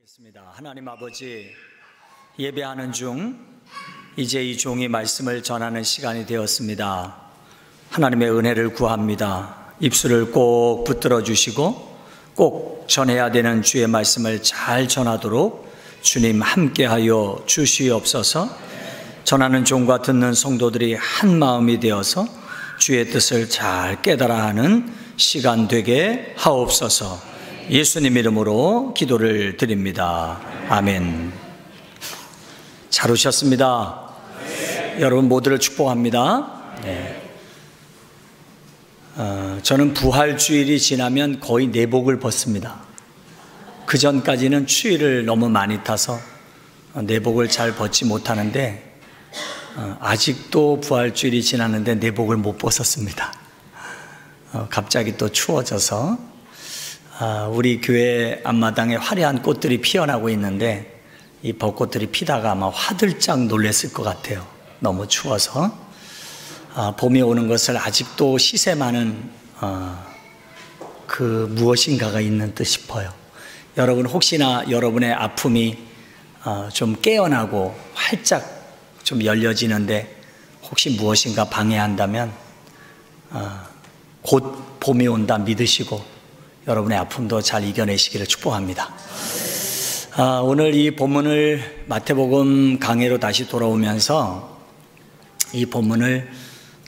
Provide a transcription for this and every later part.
있습니다. 하나님 아버지, 예배하는 중 이제 이 종이 말씀을 전하는 시간이 되었습니다. 하나님의 은혜를 구합니다. 입술을 꼭 붙들어 주시고 꼭 전해야 되는 주의 말씀을 잘 전하도록 주님 함께하여 주시옵소서. 전하는 종과 듣는 성도들이 한 마음이 되어서 주의 뜻을 잘 깨달아 하는 시간 되게 하옵소서. 예수님 이름으로 기도를 드립니다. 아멘. 잘 오셨습니다. 네. 여러분 모두를 축복합니다. 네. 저는 부활주일이 지나면 거의 내복을 벗습니다. 그 전까지는 추위를 너무 많이 타서 내복을 잘 벗지 못하는데 아직도 부활주일이 지났는데 내복을 못 벗었습니다. 갑자기 또 추워져서 우리 교회 앞마당에 화려한 꽃들이 피어나고 있는데 이 벚꽃들이 피다가 아마 화들짝 놀랐을 것 같아요. 너무 추워서. 봄이 오는 것을 아직도 시샘하는 그 무엇인가가 있는 듯 싶어요. 여러분 혹시나 여러분의 아픔이 좀 깨어나고 활짝 좀 열려지는데 혹시 무엇인가 방해한다면 곧 봄이 온다 믿으시고 여러분의 아픔도 잘 이겨내시기를 축복합니다. 오늘 이 본문을 마태복음 강해로 다시 돌아오면서 이 본문을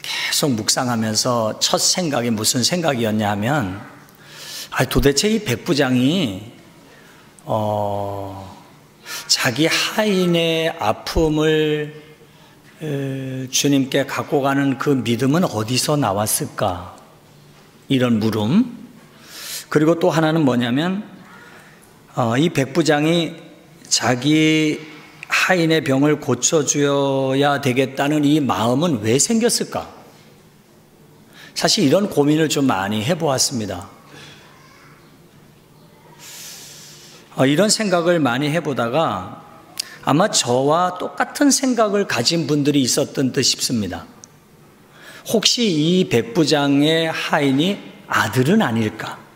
계속 묵상하면서 첫 생각이 무슨 생각이었냐 하면 도대체 이 백부장이 자기 하인의 아픔을 주님께 갖고 가는 그 믿음은 어디서 나왔을까? 이런 물음. 그리고 또 하나는 뭐냐면 이 백부장이 자기 하인의 병을 고쳐주어야 되겠다는 이 마음은 왜 생겼을까? 사실 이런 고민을 좀 많이 해보았습니다. 이런 생각을 많이 해보다가 아마 저와 똑같은 생각을 가진 분들이 있었던 듯 싶습니다. 혹시 이 백부장의 하인이 아들은 아닐까?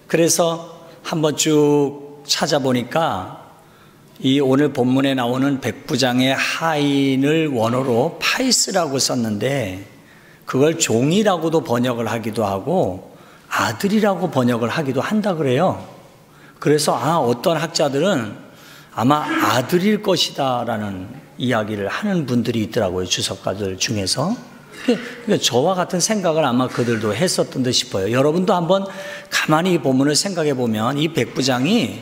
그래서 한번 쭉 찾아보니까 이 오늘 본문에 나오는 백부장의 하인을 원어로 파이스라고 썼는데 그걸 종이라고도 번역을 하기도 하고 아들이라고 번역을 하기도 한다 그래요. 그래서 어떤 학자들은 아마 아들일 것이다 라는 이야기를 하는 분들이 있더라고요. 주석가들 중에서. 그러니까 저와 같은 생각을 아마 그들도 했었던 듯 싶어요. 여러분도 한번 가만히 이 본문을 생각해 보면 이 백부장이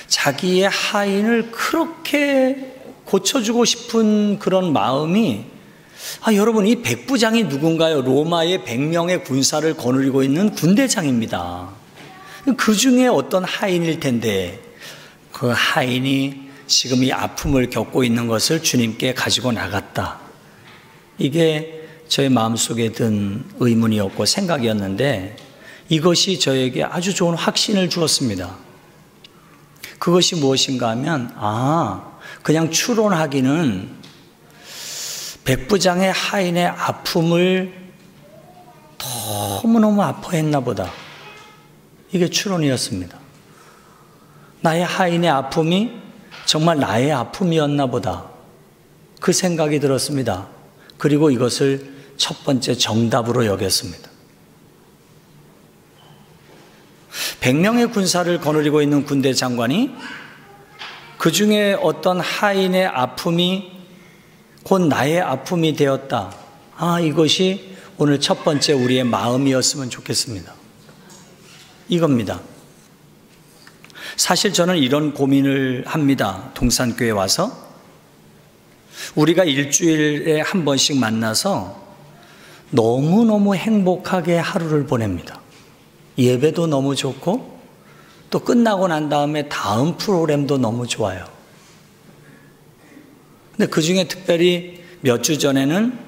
자기의 하인을 그렇게 고쳐주고 싶은 그런 마음이 여러분 이 백부장이 누군가요? 로마의 100명의 군사를 거느리고 있는 군대장입니다. 그 중에 어떤 하인일 텐데 그 하인이 지금 이 아픔을 겪고 있는 것을 주님께 가지고 나갔다. 이게 저의 마음속에 든 의문이었고 생각이었는데 이것이 저에게 아주 좋은 확신을 주었습니다. 그것이 무엇인가 하면 그냥 추론하기는 백부장의 하인의 아픔을 너무너무 아파했나 보다. 이게 추론이었습니다. 나의 하인의 아픔이 정말 나의 아픔이었나 보다. 그 생각이 들었습니다. 그리고 이것을 첫 번째 정답으로 여겼습니다. 100명의 군사를 거느리고 있는 군대 장관이 그 중에 어떤 하인의 아픔이 곧 나의 아픔이 되었다. 이것이 오늘 첫 번째 우리의 마음이었으면 좋겠습니다. 이겁니다. 사실 저는 이런 고민을 합니다. 동산교회 와서 우리가 일주일에 한 번씩 만나서 너무너무 행복하게 하루를 보냅니다. 예배도 너무 좋고 또 끝나고 난 다음에 다음 프로그램도 너무 좋아요. 근데 그 중에 특별히 몇 주 전에는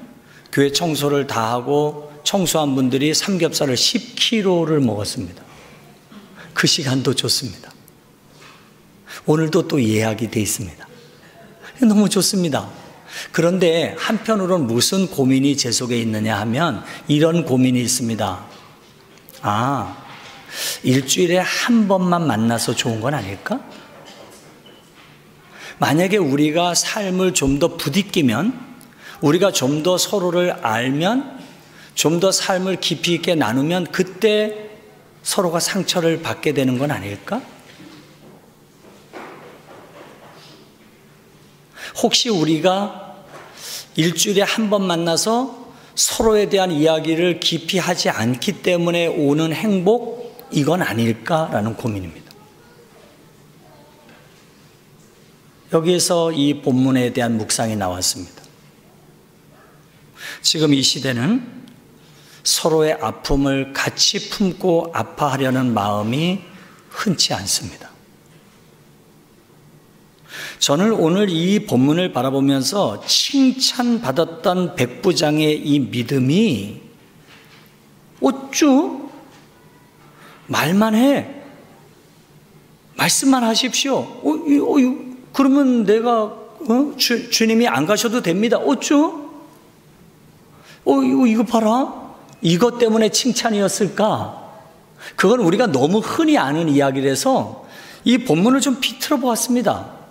교회 청소를 다 하고 청소한 분들이 삼겹살을 10kg를 먹었습니다. 그 시간도 좋습니다. 오늘도 또 예약이 돼 있습니다. 너무 좋습니다. 그런데 한편으로는 무슨 고민이 제 속에 있느냐 하면 이런 고민이 있습니다. 일주일에 한 번만 만나서 좋은 건 아닐까? 만약에 우리가 삶을 좀 더 부딪히면, 우리가 좀 더 서로를 알면, 좀 더 삶을 깊이 있게 나누면 그때 서로가 상처를 받게 되는 건 아닐까? 혹시 우리가 일주일에 한 번 만나서 서로에 대한 이야기를 깊이 하지 않기 때문에 오는 행복, 이건 아닐까라는 고민입니다. 여기에서 이 본문에 대한 묵상이 나왔습니다. 지금 이 시대는 서로의 아픔을 같이 품고 아파하려는 마음이 흔치 않습니다. 저는 오늘 이 본문을 바라보면서 칭찬받았던 백부장의 이 믿음이 어쭈? 말만 해. 말씀만 하십시오. 그러면 내가 주님이 안 가셔도 됩니다. 어쭈? 이거 봐라. 이것 때문에 칭찬이었을까? 그건 우리가 너무 흔히 아는 이야기라서 이 본문을 좀 비틀어 보았습니다.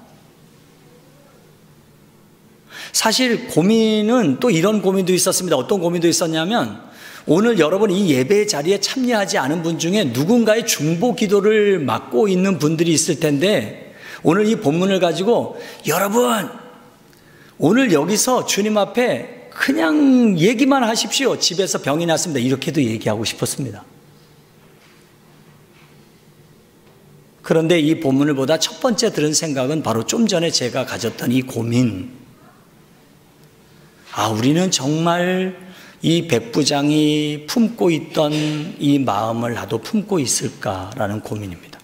사실 고민은 또 이런 고민도 있었습니다. 어떤 고민도 있었냐면, 오늘 여러분 이 예배 자리에 참여하지 않은 분 중에 누군가의 중보 기도를 맡고 있는 분들이 있을 텐데, 오늘 이 본문을 가지고 여러분 오늘 여기서 주님 앞에 그냥 얘기만 하십시오. 집에서 병이 났습니다. 이렇게도 얘기하고 싶었습니다. 그런데 이 본문을 보다 첫 번째 들은 생각은 바로 좀 전에 제가 가졌던 이 고민. 우리는 정말 이 백부장이 품고 있던 이 마음을 나도 품고 있을까라는 고민입니다.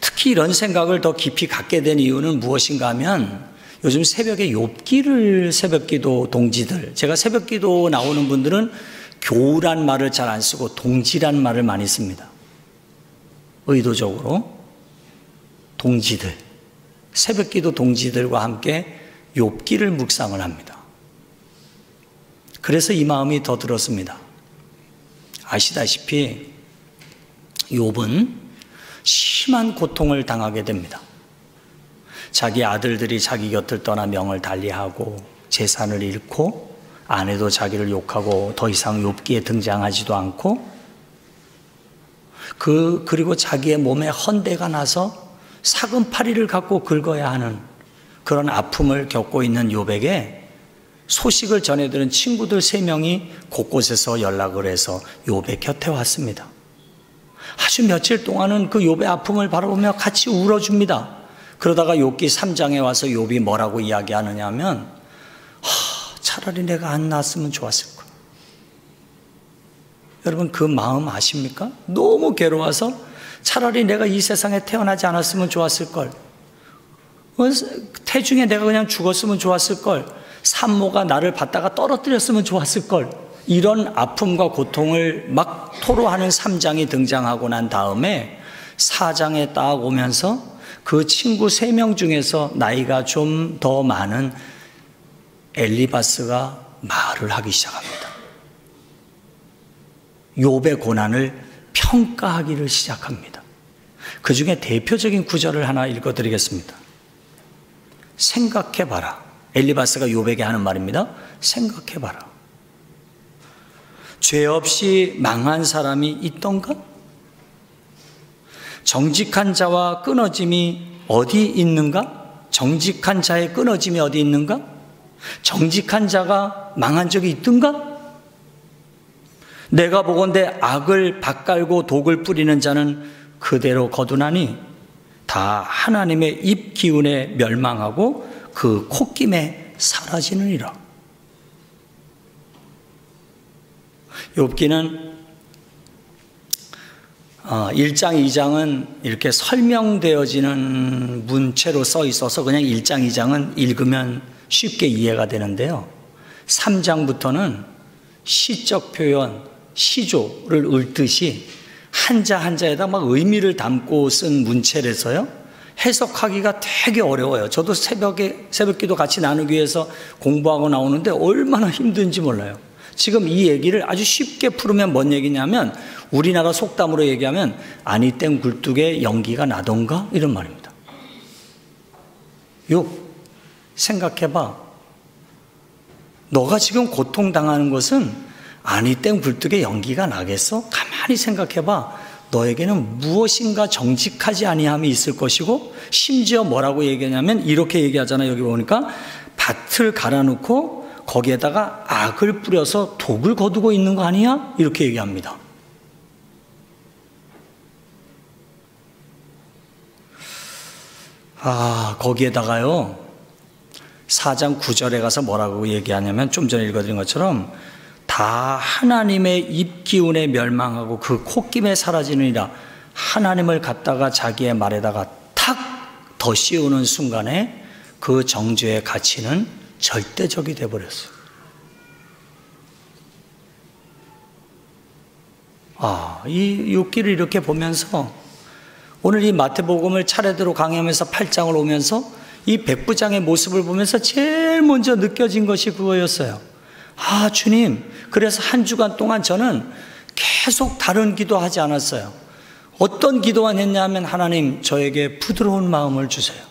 특히 이런 생각을 더 깊이 갖게 된 이유는 무엇인가 하면, 요즘 새벽에 욥기를 새벽기도 동지들, 제가 새벽기도 나오는 분들은 교우란 말을 잘 안 쓰고 동지란 말을 많이 씁니다. 의도적으로 동지들, 새벽기도 동지들과 함께 욥기를 묵상을 합니다. 그래서 이 마음이 더 들었습니다. 아시다시피 욥은 심한 고통을 당하게 됩니다. 자기 아들들이 자기 곁을 떠나 명을 달리하고 재산을 잃고 아내도 자기를 욕하고 더 이상 욥기에 등장하지도 않고, 그리고 자기의 몸에 헌대가 나서 사금파리를 갖고 긁어야 하는 그런 아픔을 겪고 있는 욥에게 소식을 전해들은 친구들 3명이 곳곳에서 연락을 해서 욥의 곁에 왔습니다. 아주 며칠 동안은 그 욥의 아픔을 바라보며 같이 울어줍니다. 그러다가 욥기 3장에 와서 욥이 뭐라고 이야기하느냐 하면, 차라리 내가 안 낳았으면 좋았을 거야. 여러분 그 마음 아십니까? 너무 괴로워서 차라리 내가 이 세상에 태어나지 않았으면 좋았을 걸. 태중에 내가 그냥 죽었으면 좋았을 걸. 산모가 나를 받다가 떨어뜨렸으면 좋았을 걸. 이런 아픔과 고통을 막 토로하는 3장이 등장하고 난 다음에 4장에 딱 오면서 그 친구 3명 중에서 나이가 좀 더 많은 엘리바스가 말을 하기 시작합니다. 욥의 고난을 평가하기를 시작합니다. 그 중에 대표적인 구절을 하나 읽어드리겠습니다. 생각해봐라. 엘리바스가 욥에게 하는 말입니다. 생각해봐라. 죄 없이 망한 사람이 있던가? 정직한 자와 끊어짐이 어디 있는가? 정직한 자의 끊어짐이 어디 있는가? 정직한 자가 망한 적이 있던가? 내가 보건대 악을 밭갈고 독을 뿌리는 자는 그대로 거두나니 다 하나님의 입 기운에 멸망하고 그 콧김에 사라지느니라. 욥기는 1장, 2장은 이렇게 설명되어지는 문체로 써 있어서 그냥 1장, 2장은 읽으면 쉽게 이해가 되는데요. 3장부터는 시적 표현, 시조를 읊듯이 한자 한자에다 막 의미를 담고 쓴 문체라서요, 해석하기가 되게 어려워요. 저도 새벽기도 같이 나누기 위해서 공부하고 나오는데 얼마나 힘든지 몰라요. 지금 이 얘기를 아주 쉽게 풀으면 뭔 얘기냐면 우리나라 속담으로 얘기하면 아니 땡 굴뚝에 연기가 나던가 이런 말입니다. 생각해봐. 너가 지금 고통당하는 것은 아니 땡 굴뚝에 연기가 나겠어? 가만히 생각해봐. 너에게는 무엇인가 정직하지 아니함이 있을 것이고 심지어 뭐라고 얘기하냐면 이렇게 얘기하잖아요. 여기 보니까 밭을 갈아놓고 거기에다가 악을 뿌려서 독을 거두고 있는 거 아니야? 이렇게 얘기합니다. 거기에다가요 4장 9절에 가서 뭐라고 얘기하냐면 좀 전에 읽어드린 것처럼 다 하나님의 입기운에 멸망하고 그 콧김에 사라지느니라. 하나님을 갖다가 자기의 말에다가 탁 더 씌우는 순간에 그 정죄의 가치는 절대적이 되어버렸어요. 이 6기를 이렇게 보면서 오늘 이 마태복음을 차례대로 강의하면서 8장을 오면서 이 백부장의 모습을 보면서 제일 먼저 느껴진 것이 그거였어요. 주님, 그래서 한 주간 동안 저는 계속 다른 기도하지 않았어요. 어떤 기도만 했냐면 하나님 저에게 부드러운 마음을 주세요.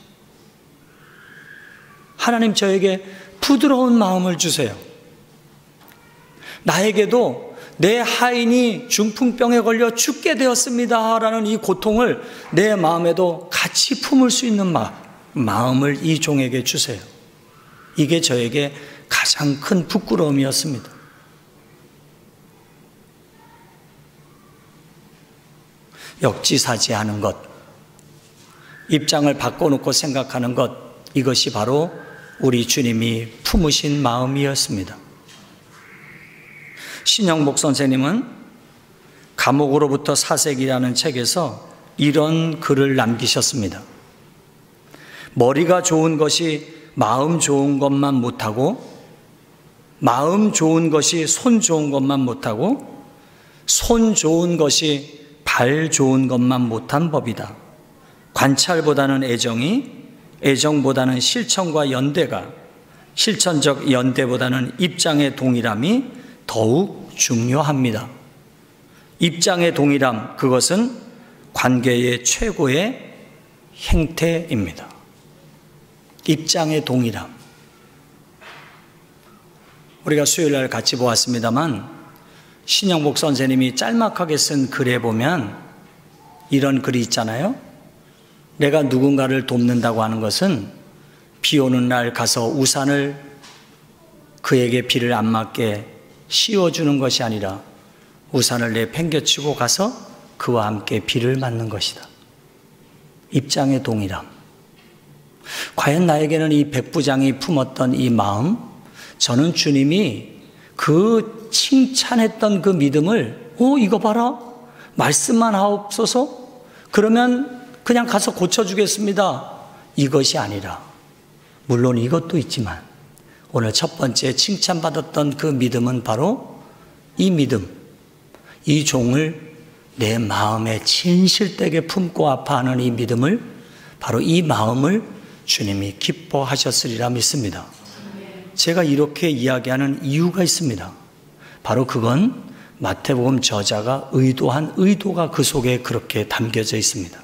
하나님 저에게 부드러운 마음을 주세요. 나에게도 내 하인이 중풍병에 걸려 죽게 되었습니다 라는 이 고통을 내 마음에도 같이 품을 수 있는 마음을 이 종에게 주세요. 이게 저에게 가장 큰 부끄러움이었습니다. 역지사지하는 것, 입장을 바꿔놓고 생각하는 것, 이것이 바로 우리 주님이 품으신 마음이었습니다. 신영복 선생님은 감옥으로부터 사색이라는 책에서 이런 글을 남기셨습니다. 머리가 좋은 것이 마음 좋은 것만 못하고, 마음 좋은 것이 손 좋은 것만 못하고, 손 좋은 것이 발 좋은 것만 못한 법이다. 관찰보다는 애정이, 애정보다는 실천과 연대가, 실천적 연대보다는 입장의 동일함이 더욱 중요합니다. 입장의 동일함, 그것은 관계의 최고의 행태입니다. 입장의 동일함. 우리가 수요일날 같이 보았습니다만 신영복 선생님이 짤막하게 쓴 글에 보면 이런 글이 있잖아요. 내가 누군가를 돕는다고 하는 것은 비 오는 날 가서 우산을 그에게 비를 안 맞게 씌워주는 것이 아니라 우산을 내팽개치고 가서 그와 함께 비를 맞는 것이다. 입장의 동일함. 과연 나에게는 이 백부장이 품었던 이 마음, 저는 주님이 그 칭찬했던 그 믿음을 이거 봐라, 말씀만 하옵소서, 그러면 그냥 가서 고쳐주겠습니다, 이것이 아니라, 물론 이것도 있지만 오늘 첫 번째 칭찬받았던 그 믿음은 바로 이 믿음, 이 종을 내 마음에 진실되게 품고 아파하는 이 믿음을, 바로 이 마음을 주님이 기뻐하셨으리라 믿습니다. 제가 이렇게 이야기하는 이유가 있습니다. 바로 그건 마태복음 저자가 의도한 의도가 그 속에 그렇게 담겨져 있습니다.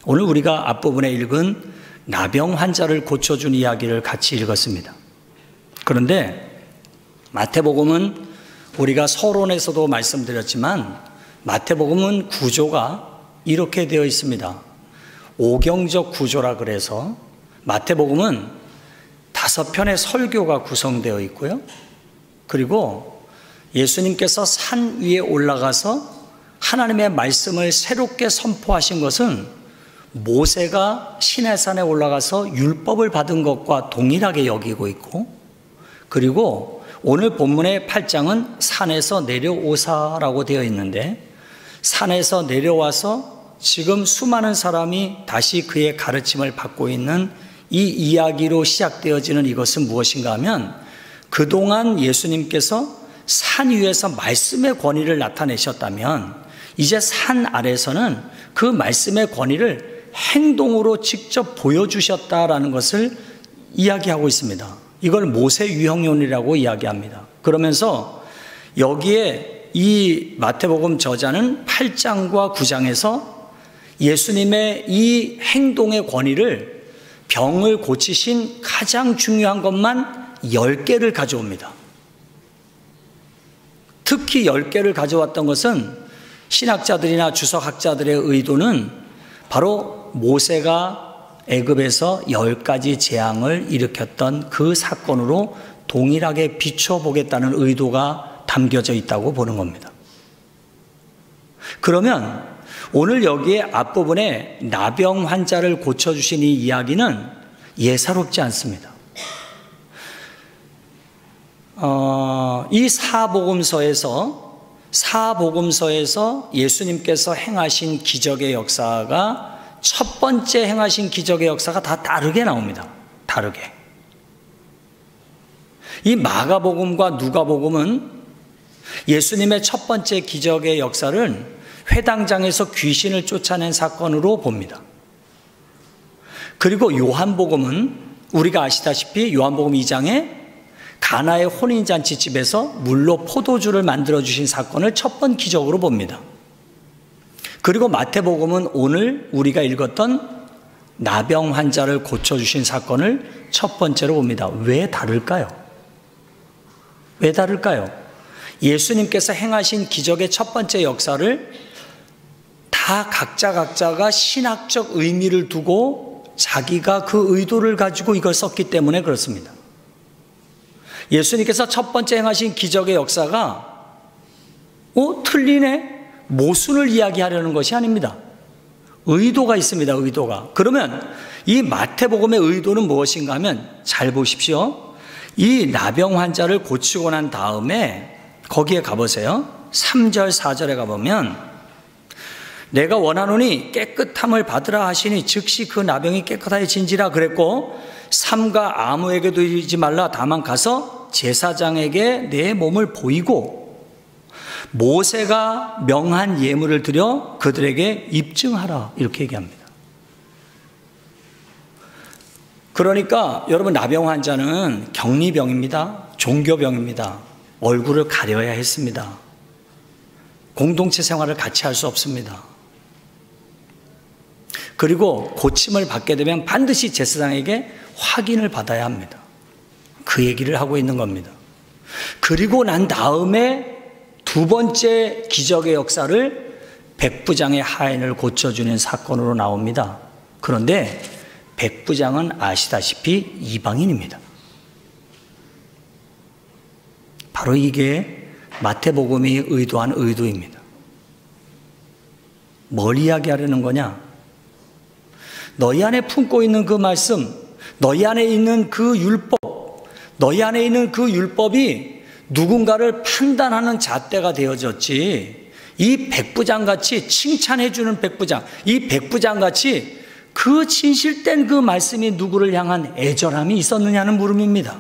오늘 우리가 앞부분에 읽은 나병 환자를 고쳐준 이야기를 같이 읽었습니다. 그런데 마태복음은 우리가 서론에서도 말씀드렸지만 마태복음은 구조가 이렇게 되어 있습니다. 오경적 구조라 그래서 마태복음은 5편의 설교가 구성되어 있고요. 그리고 예수님께서 산 위에 올라가서 하나님의 말씀을 새롭게 선포하신 것은 모세가 시내산에 올라가서 율법을 받은 것과 동일하게 여기고 있고, 그리고 오늘 본문의 8장은 산에서 내려오사라고 되어 있는데, 산에서 내려와서 지금 수많은 사람이 다시 그의 가르침을 받고 있는 이 이야기로 시작되어지는 이것은 무엇인가 하면, 그동안 예수님께서 산 위에서 말씀의 권위를 나타내셨다면 이제 산 아래서는 그 말씀의 권위를 행동으로 직접 보여주셨다라는 것을 이야기하고 있습니다. 이걸 모세 유형론이라고 이야기합니다. 그러면서 여기에 이 마태복음 저자는 8장과 9장에서 예수님의 이 행동의 권위를 병을 고치신 가장 중요한 것만 10개를 가져옵니다. 특히 10개를 가져왔던 것은 신학자들이나 주석학자들의 의도는 바로 모세가 애굽에서 10가지 재앙을 일으켰던 그 사건으로 동일하게 비춰보겠다는 의도가 담겨져 있다고 보는 겁니다. 그러면 오늘 여기에 앞부분에 나병 환자를 고쳐주신 이 이야기는 예사롭지 않습니다. 이 사복음서에서 예수님께서 행하신 기적의 역사가 첫 번째 행하신 기적의 역사가 다 다르게 나옵니다. 다르게. 이 마가복음과 누가복음은 예수님의 첫 번째 기적의 역사를 회당장에서 귀신을 쫓아낸 사건으로 봅니다. 그리고 요한복음은 우리가 아시다시피 요한복음 2장에 가나의 혼인잔치집에서 물로 포도주를 만들어주신 사건을 첫 번 기적으로 봅니다. 그리고 마태복음은 오늘 우리가 읽었던 나병 환자를 고쳐주신 사건을 첫 번째로 봅니다. 왜 다를까요? 왜 다를까요? 예수님께서 행하신 기적의 첫 번째 역사를 다 각자가 신학적 의미를 두고 자기가 그 의도를 가지고 이걸 썼기 때문에 그렇습니다. 예수님께서 첫 번째 행하신 기적의 역사가 틀리네? 모순을 이야기하려는 것이 아닙니다. 의도가 있습니다. 의도가. 그러면 이 마태복음의 의도는 무엇인가 하면 잘 보십시오. 이 나병 환자를 고치고 난 다음에 거기에 가보세요. 3절 4절에 가보면 내가 원하노니 깨끗함을 받으라 하시니 즉시 그 나병이 깨끗하여진지라 그랬고 삼가 아무에게도 이르지 말라 다만 가서 제사장에게 내 몸을 보이고 모세가 명한 예물을 드려 그들에게 입증하라 이렇게 얘기합니다. 그러니까 여러분 나병 환자는 격리병입니다. 종교병입니다. 얼굴을 가려야 했습니다. 공동체 생활을 같이 할 수 없습니다. 그리고 고침을 받게 되면 반드시 제사장에게 확인을 받아야 합니다. 그 얘기를 하고 있는 겁니다. 그리고 난 다음에 두 번째 기적의 역사를 백부장의 하인을 고쳐주는 사건으로 나옵니다. 그런데 백부장은 아시다시피 이방인입니다. 바로 이게 마태복음이 의도한 의도입니다. 뭘 이야기하려는 거냐? 너희 안에 품고 있는 그 말씀, 너희 안에 있는 그 율법, 너희 안에 있는 그 율법이 누군가를 판단하는 잣대가 되어졌지. 이 백부장같이 칭찬해주는 백부장, 이 백부장같이 그 진실된 그 말씀이 누구를 향한 애절함이 있었느냐는 물음입니다.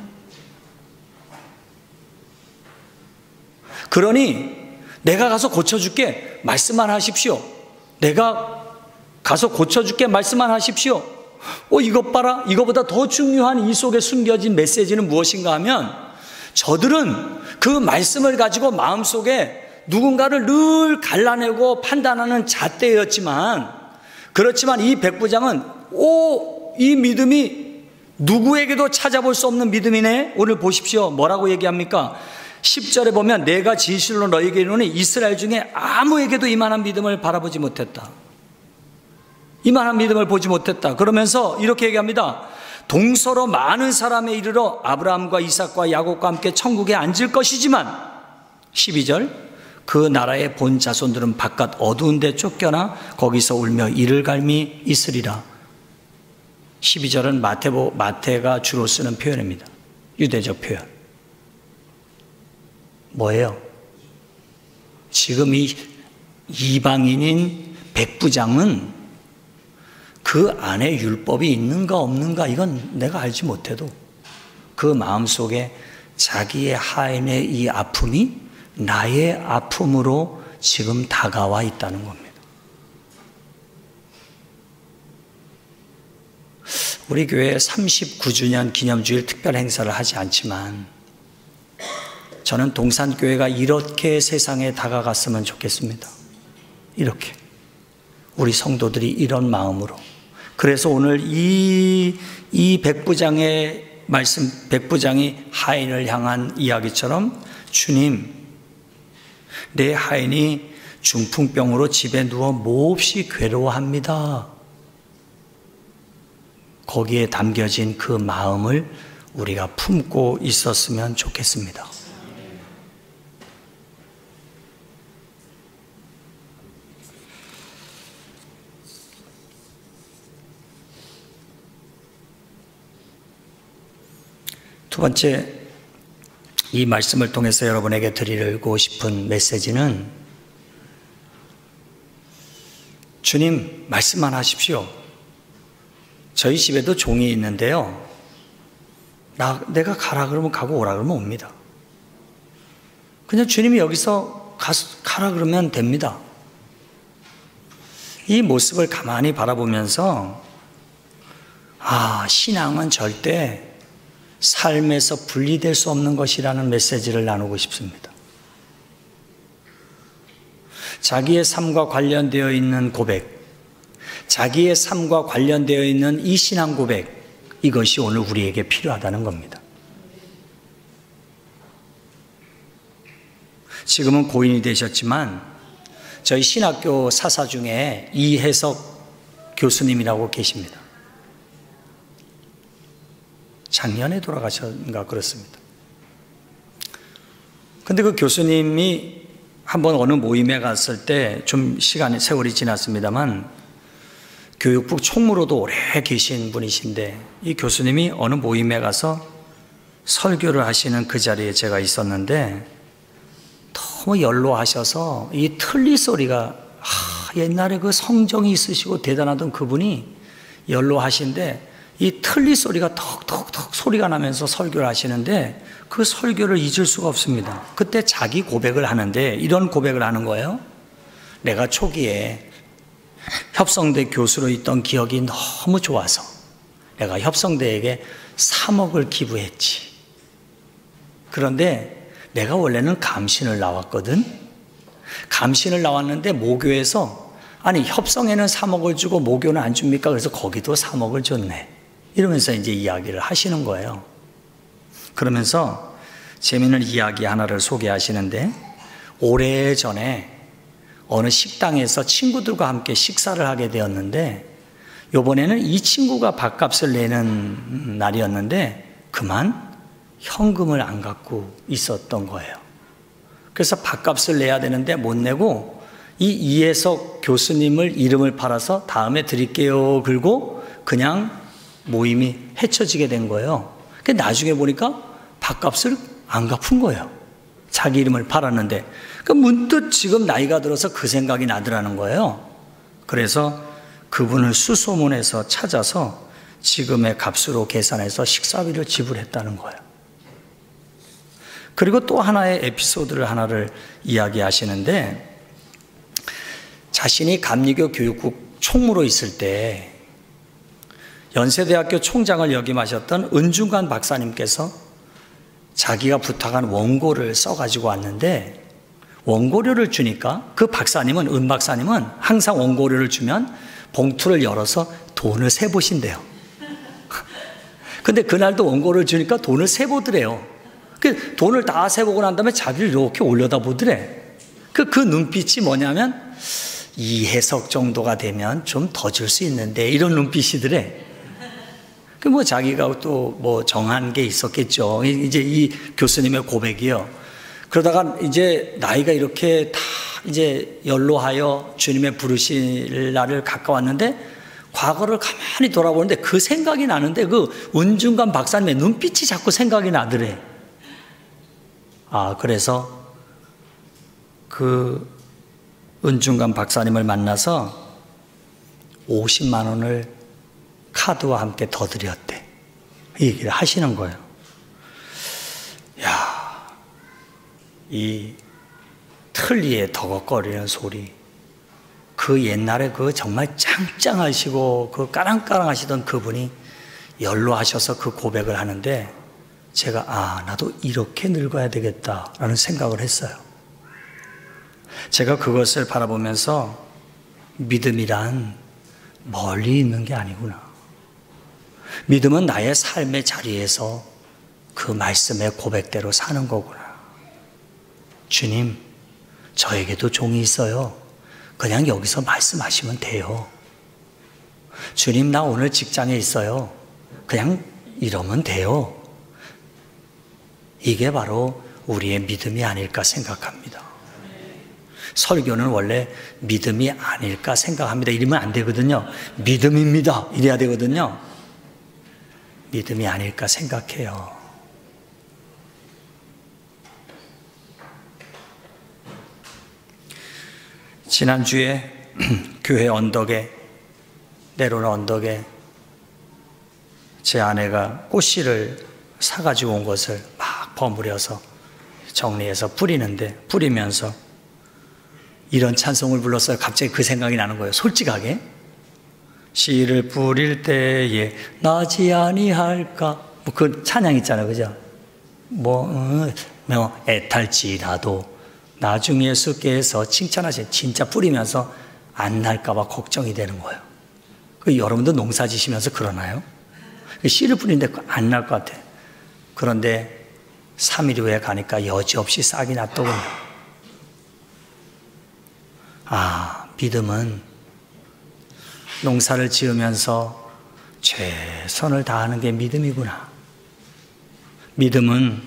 그러니 내가 가서 고쳐줄게 말씀만 하십시오. 내가 가서 고쳐줄게 말씀만 하십시오. 이것 봐라. 이거보다 더 중요한 이 속에 숨겨진 메시지는 무엇인가 하면 저들은 그 말씀을 가지고 마음속에 누군가를 늘 갈라내고 판단하는 잣대였지만 그렇지만 이 백부장은 이 믿음이 누구에게도 찾아볼 수 없는 믿음이네. 오늘 보십시오. 뭐라고 얘기합니까? 10절에 보면 내가 진실로 너희에게 이르노니 이스라엘 중에 아무에게도 이만한 믿음을 바라보지 못했다. 이만한 믿음을 보지 못했다. 그러면서 이렇게 얘기합니다. 동서로 많은 사람에 이르러 아브라함과 이삭과 야곱과 함께 천국에 앉을 것이지만 12절 그 나라의 본 자손들은 바깥 어두운 데 쫓겨나 거기서 울며 이를 갈미 있으리라. 12절은 마태가 주로 쓰는 표현입니다. 유대적 표현. 뭐예요? 지금 이 이방인인 백부장은 그 안에 율법이 있는가 없는가 이건 내가 알지 못해도 그 마음속에 자기의 하인의 이 아픔이 나의 아픔으로 지금 다가와 있다는 겁니다. 우리 교회 39주년 기념주일 특별 행사를 하지 않지만 저는 동산교회가 이렇게 세상에 다가갔으면 좋겠습니다. 이렇게 우리 성도들이 이런 마음으로. 그래서 오늘 이 백부장의 말씀, 백부장이 하인을 향한 이야기처럼 주님, 내 하인이 중풍병으로 집에 누워 몹시 괴로워합니다. 거기에 담겨진 그 마음을 우리가 품고 있었으면 좋겠습니다. 두 번째, 이 말씀을 통해서 여러분에게 드리고 싶은 메시지는 주님 말씀만 하십시오. 저희 집에도 종이 있는데요. 내가 가라 그러면 가고 오라 그러면 옵니다. 그냥 주님이 여기서 가라 그러면 됩니다. 이 모습을 가만히 바라보면서 신앙은 절대 삶에서 분리될 수 없는 것이라는 메시지를 나누고 싶습니다. 자기의 삶과 관련되어 있는 고백, 자기의 삶과 관련되어 있는 이 신앙 고백, 이것이 오늘 우리에게 필요하다는 겁니다. 지금은 고인이 되셨지만 저희 신학교 사사 중에 이해석 교수님이라고 계십니다. 작년에 돌아가셨는가 그렇습니다. 근데 그 교수님이 한번 어느 모임에 갔을 때 좀 세월이 지났습니다만 교육부 총무로도 오래 계신 분이신데 이 교수님이 어느 모임에 가서 설교를 하시는 그 자리에 제가 있었는데 너무 연로하셔서 이 틀니 소리가 옛날에 그 성정이 있으시고 대단하던 그분이 연로하신데 이 틀니 소리가 턱턱턱 소리가 나면서 설교를 하시는데 그 설교를 잊을 수가 없습니다. 그때 자기 고백을 하는데 이런 고백을 하는 거예요. 내가 초기에 협성대 교수로 있던 기억이 너무 좋아서 내가 협성대에게 3억을 기부했지. 그런데 내가 원래는 감신을 나왔거든. 감신을 나왔는데 모교에서 아니 협성에는 3억을 주고 모교는 안 줍니까? 그래서 거기도 3억을 줬네. 이러면서 이제 이야기를 하시는 거예요. 그러면서 재미있는 이야기 하나를 소개하시는데 오래전에 어느 식당에서 친구들과 함께 식사를 하게 되었는데 이번에는 이 친구가 밥값을 내는 날이었는데 그만 현금을 안 갖고 있었던 거예요. 그래서 밥값을 내야 되는데 못 내고 이 이해석 교수님을 이름을 팔아서 다음에 드릴게요 긁고 그냥 모임이 헤쳐지게 된 거예요. 나중에 보니까 밥값을 안 갚은 거예요. 자기 이름을 팔았는데. 문득 지금 나이가 들어서 그 생각이 나더라는 거예요. 그래서 그분을 수소문해서 찾아서 지금의 값으로 계산해서 식사비를 지불했다는 거예요. 그리고 또 하나의 에피소드를 하나를 이야기하시는데 자신이 감리교 교육국 총무로 있을 때 연세대학교 총장을 역임하셨던 은중관 박사님께서 자기가 부탁한 원고를 써가지고 왔는데 원고료를 주니까 그 박사님은, 은 박사님은 항상 원고료를 주면 봉투를 열어서 돈을 세보신대요. 근데 그날도 원고를 주니까 돈을 세보더래요. 그 돈을 다 세보고 난 다음에 자기를 이렇게 올려다보더래. 그 눈빛이 뭐냐면 이해석 정도가 되면 좀 더 줄 수 있는데 이런 눈빛이더래. 자기가 또 정한 게 있었겠죠. 이제 이 교수님의 고백이요. 그러다가 이제 나이가 이렇게 다 이제 연로하여 주님의 부르실 날을 가까웠는데 과거를 가만히 돌아보는데 그 생각이 나는데 그 은중관 박사님의 눈빛이 자꾸 생각이 나더래. 그래서 그 은중관 박사님을 만나서 50만 원을 카드와 함께 더 드렸대. 이 얘기를 하시는 거예요. 이 틀니에 더걱거리는 소리, 그 옛날에 그 정말 짱짱하시고 그 까랑까랑하시던 그분이 연로하셔서 그 고백을 하는데 제가 나도 이렇게 늙어야 되겠다라는 생각을 했어요. 제가 그것을 바라보면서 믿음이란 멀리 있는 게 아니구나. 믿음은 나의 삶의 자리에서 그 말씀의 고백대로 사는 거구나. 주님, 저에게도 종이 있어요. 그냥 여기서 말씀하시면 돼요. 주님, 나 오늘 직장에 있어요. 그냥 이러면 돼요. 이게 바로 우리의 믿음이 아닐까 생각합니다. 설교는 원래 믿음이 아닐까 생각합니다. 이러면 안 되거든요. 믿음입니다. 이래야 되거든요. 믿음이 아닐까 생각해요. 지난주에 교회 언덕에, 내려오는 언덕에 제 아내가 꽃씨를 사가지고 온 것을 막 버무려서 정리해서 뿌리면서 이런 찬송을 불렀어요. 갑자기 그 생각이 나는 거예요. 솔직하게. 씨를 뿌릴 때에 나지 아니할까. 그 찬양 있잖아요. 그죠? 애탈지라도 나중에 예수께서 칭찬하신 진짜 뿌리면서 안 날까봐 걱정이 되는 거예요. 여러분도 농사 지시면서 그러나요? 씨를 뿌리는데 안 날 것 같아. 그런데 3일 후에 가니까 여지없이 싹이 났더군요. 믿음은 농사를 지으면서 최선을 다하는 게 믿음이구나. 믿음은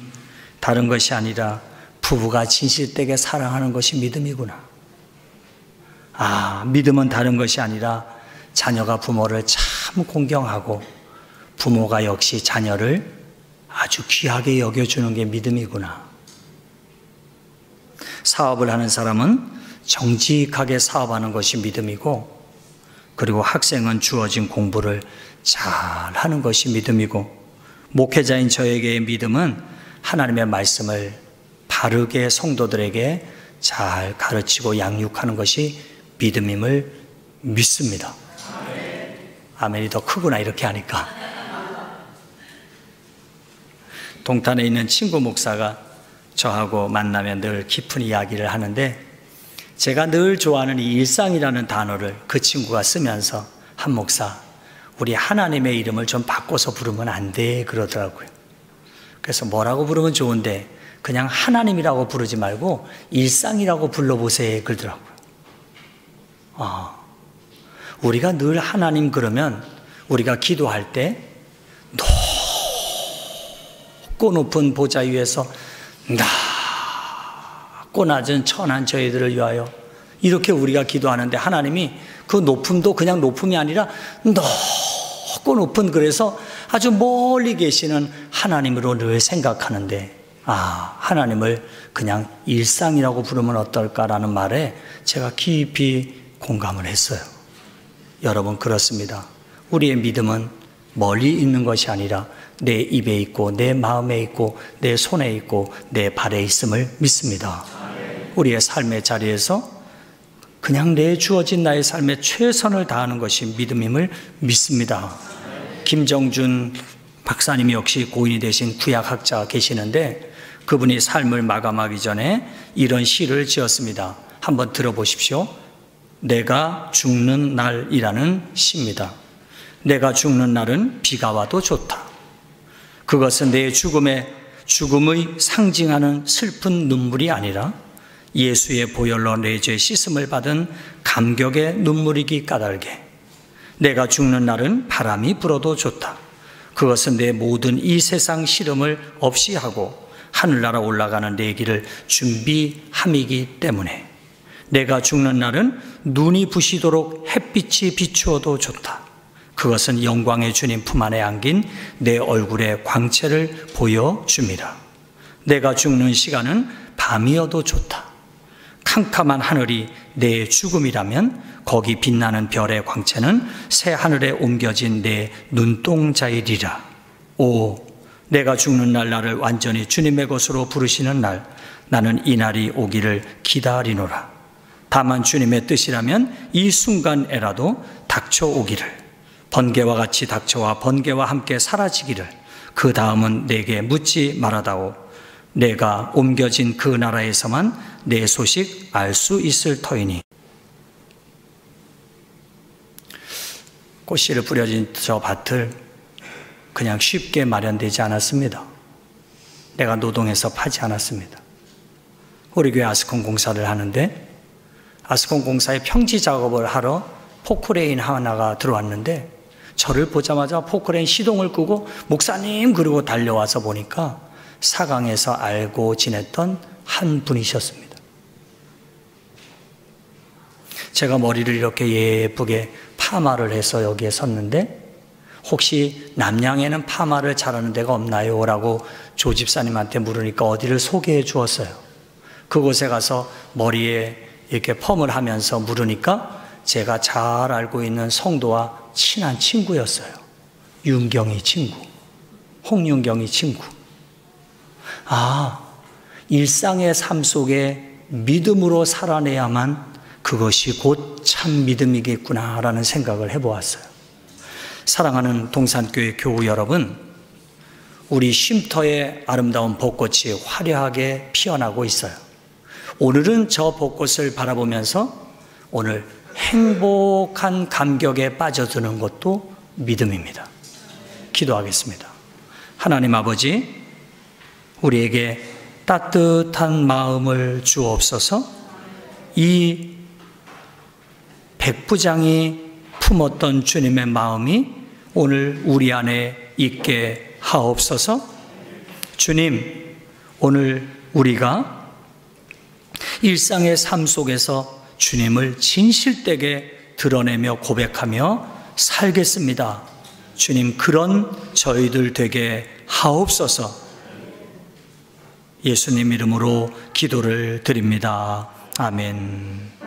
다른 것이 아니라 부부가 진실되게 사랑하는 것이 믿음이구나. 믿음은 다른 것이 아니라 자녀가 부모를 참 공경하고 부모가 역시 자녀를 아주 귀하게 여겨주는 게 믿음이구나. 사업을 하는 사람은 정직하게 사업하는 것이 믿음이고, 그리고 학생은 주어진 공부를 잘 하는 것이 믿음이고, 목회자인 저에게의 믿음은 하나님의 말씀을 바르게 성도들에게 잘 가르치고 양육하는 것이 믿음임을 믿습니다. 아멘이 더 크구나 이렇게 하니까. 동탄에 있는 친구 목사가 저하고 만나면 늘 깊은 이야기를 하는데, 제가 늘 좋아하는 이 일상이라는 단어를 그 친구가 쓰면서 한 목사, 우리 하나님의 이름을 좀 바꿔서 부르면 안 돼 그러더라고요. 그래서 뭐라고 부르면 좋은데 그냥 하나님이라고 부르지 말고 일상이라고 불러보세요 그러더라고요. 우리가 늘 하나님 그러면 우리가 기도할 때 높고 높은 보좌 위에서 낮고 낮은 천한 저희들을 위하여 이렇게 우리가 기도하는데, 하나님이 그 높음도 그냥 높음이 아니라 높고 높은, 그래서 아주 멀리 계시는 하나님으로 늘 생각하는데, 하나님을 그냥 일상이라고 부르면 어떨까라는 말에 제가 깊이 공감을 했어요. 여러분, 그렇습니다. 우리의 믿음은 멀리 있는 것이 아니라 내 입에 있고 내 마음에 있고 내 손에 있고 내 발에 있음을 믿습니다. 우리의 삶의 자리에서 그냥 내 주어진 나의 삶에 최선을 다하는 것이 믿음임을 믿습니다. 김정준 박사님이 역시 고인이 되신 구약학자가 계시는데, 그분이 삶을 마감하기 전에 이런 시를 지었습니다. 한번 들어보십시오. 내가 죽는 날이라는 시입니다. 내가 죽는 날은 비가 와도 좋다. 그것은 내 죽음의 상징하는 슬픈 눈물이 아니라 예수의 보혈로 내 죄 씻음을 받은 감격의 눈물이기 까닭에, 내가 죽는 날은 바람이 불어도 좋다. 그것은 내 모든 이 세상 시름을 없이 하고 하늘나라 올라가는 내 길을 준비함이기 때문에, 내가 죽는 날은 눈이 부시도록 햇빛이 비추어도 좋다. 그것은 영광의 주님 품 안에 안긴 내 얼굴의 광채를 보여줍니다. 내가 죽는 시간은 밤이어도 좋다. 캄캄한 하늘이 내 죽음이라면 거기 빛나는 별의 광채는 새 하늘에 옮겨진 내 눈동자이리라. 내가 죽는 날 나를 완전히 주님의 것으로 부르시는 날, 나는 이 날이 오기를 기다리노라. 다만 주님의 뜻이라면 이 순간에라도 닥쳐오기를, 번개와 같이 닥쳐와 번개와 함께 사라지기를 그 다음은 내게 묻지 말아다오. 내가 옮겨진 그 나라에서만 내 소식 알 수 있을 터이니. 꽃씨를 뿌려진 저 밭을 그냥 쉽게 마련되지 않았습니다. 내가 노동해서 파지 않았습니다. 우리 교회 아스콘 공사를 하는데 아스콘 공사의 평지 작업을 하러 포크레인 하나가 들어왔는데 저를 보자마자 포크레인 시동을 끄고 목사님 그러고 달려와서 보니까 사강에서 알고 지냈던 한 분이셨습니다. 제가 머리를 이렇게 예쁘게 파마를 해서 여기에 섰는데 혹시 남양에는 파마를 잘하는 데가 없나요? 라고 조 집사님한테 물으니까 어디를 소개해 주었어요. 그곳에 가서 머리에 이렇게 펌을 하면서 물으니까 제가 잘 알고 있는 성도와 친한 친구였어요. 윤경이 친구, 홍윤경이 친구. 아, 일상의 삶 속에 믿음으로 살아내야만 그것이 곧 참 믿음이겠구나라는 생각을 해보았어요. 사랑하는 동산교회 교우 여러분, 우리 쉼터에 아름다운 벚꽃이 화려하게 피어나고 있어요. 오늘은 저 벚꽃을 바라보면서 오늘 행복한 감격에 빠져드는 것도 믿음입니다. 기도하겠습니다. 하나님 아버지, 우리에게 따뜻한 마음을 주옵소서. 이 백부장이 품었던 주님의 마음이 오늘 우리 안에 있게 하옵소서. 주님, 오늘 우리가 일상의 삶 속에서 주님을 진실되게 드러내며 고백하며 살겠습니다. 주님, 그런 저희들 되게 하옵소서. 예수님 이름으로 기도를 드립니다. 아멘.